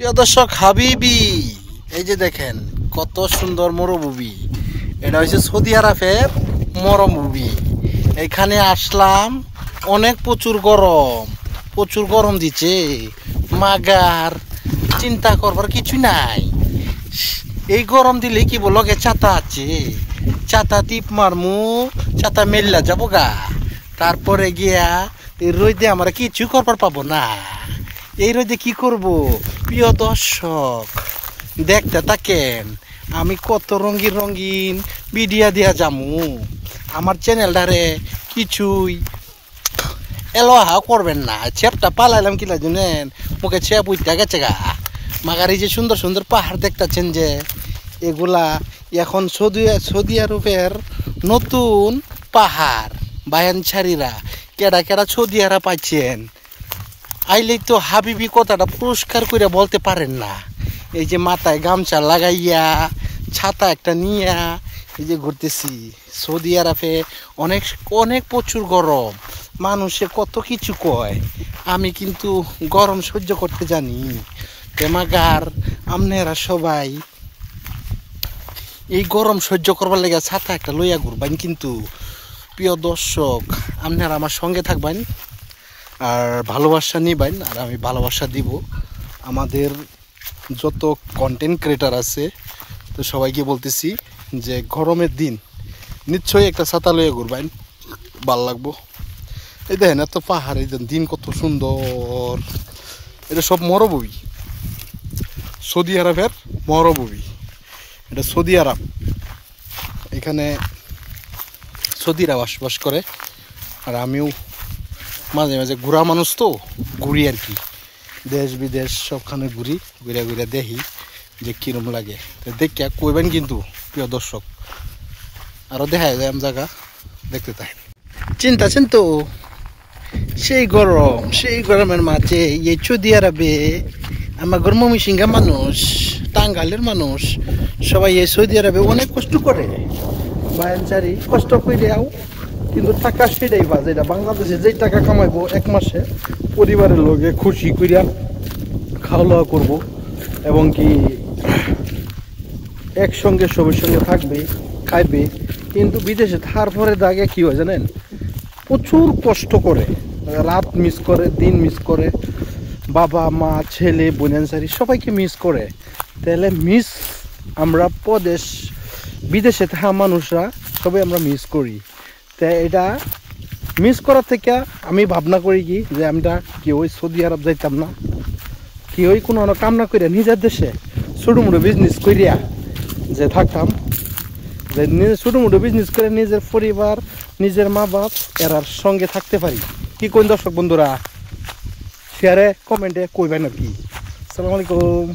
প্রিয় দর্শক হাবিবি, এই যে দেখেন কত সুন্দর মরুভূমি। এটা হচ্ছে সৌদি আরবের মরুভূমি। এখানে আসলাম, অনেক প্রচুর গরম দিচ্ছে। মাগার চিন্তা করবার কিছু নাই। এই গরম দিলে কি বলো ছাতা আছে, ছাতা টিপ মারমু, ছাতা মেললা যাবো গা। তারপরে গিয়া এই রোদে আমরা কিছু করবার পাবো না। এই রোদে কি করব? প্রিয় দর্শক দেখতে থাকেন, আমি কত রঙিন রঙিন ভিডিও দিয়া যামু। আমার চ্যানেলটারে কিছুই এলোহা করবেন না। ছেপটা পালাইলাম কিলা জানেন, মুখে ছেপ উঠতে গেছে গা। মাগার এই যে সুন্দর সুন্দর পাহাড় দেখতেছেন, যে এগুলা এখন সৌদি আরবের নতুন পাহাড়। বায়ানছাড়িরা কেডা কেডা সৌদি আরব পাইছেন, আইলেই তো হাবিবি কথাটা পুরস্কার করে বলতে পারেন না। এই যে মাথায় গামছা লাগাইয়া ছাতা একটা নিয়া এই যে ঘুরতেছি। সৌদি আরবে অনেক অনেক প্রচুর গরম, মানুষে কত কিছু কয়, আমি কিন্তু গরম সহ্য করতে জানি। তেমাগার আপনারা সবাই এই গরম সহ্য করবার লেগে ছাতা একটা লইয়া ঘুরবেন। কিন্তু প্রিয় দর্শক, আপনারা আমার সঙ্গে থাকবেন আর ভালোবাসা নিবেন, আর আমি ভালোবাসা দিব। আমাদের যত কন্টেন্ট ক্রিয়েটার আছে, তো সবাইকে বলতেছি যে গরমের দিন নিশ্চয়ই একটা ছাতা লইয়া ঘুরবেন, ভাল লাগবো। এই দেখেন এত পাহাড়, এই দিন কত সুন্দর। এটা সব মরুভূমি, সৌদি আরবের মরুভূমি। এটা সৌদি আরব, এখানে সৌদিরা বসবাস করে। আর আমিও মাঝে মাঝে ঘোরা মানুষ, তো ঘুরি আর কি, দেশ বিদেশ সবখানে ঘুরি, ঘুরে ঘুরে দেখি যে কিরম লাগে। তো দেখে কইবেন কিন্তু প্রিয় দর্শক, আরও দেখা যায় আমি জায়গা দেখতে তাই চিন্তাছেন তো। সেই গরমের মাঝে এই সৌদি আরবে আমার ময়মনসিংহ মানুষ, টাঙ্গাইলের মানুষ সবাই এই সৌদি আরবে অনেক কষ্ট করে। বায়ানচারি কষ্ট কইরাও কিন্তু টাকা সেটাই বাজে। এটা বাংলাদেশে যেই টাকা কামাইবো এক মাসে, পরিবারের লোকে খুশি করিয়া খাওয়া দাওয়া করবো, এবং কি একসঙ্গে সবার সঙ্গে থাকবে, খাইবে। কিন্তু বিদেশে তারপরে দাগে কি হয় জানেন, প্রচুর কষ্ট করে, রাত মিস করে, দিন মিস করে, বাবা মা ছেলে বোনানসারি সবাইকে মিস করে। তাহলে আমরা বিদেশে থাকা মানুষরা সবাই আমরা মিস করি। তাই এটা মিস করার থেকে আমি ভাবনা করি কি, যে আমরা কি ওই সৌদি আরব যাইতাম না, কি ওই কোনো কাম না করিয়া নিজের দেশে ছোটো মোটো বিজনেস করিয়া যে থাকতাম, যে ছোটো মোটো বিজনেস করে নিজের পরিবার, নিজের মা বাপ এরার সঙ্গে থাকতে পারি। কি কোন দর্শক বন্ধুরা, শেয়ারে কমেন্টে কইবেন আর কি। আসসালামু আলাইকুম।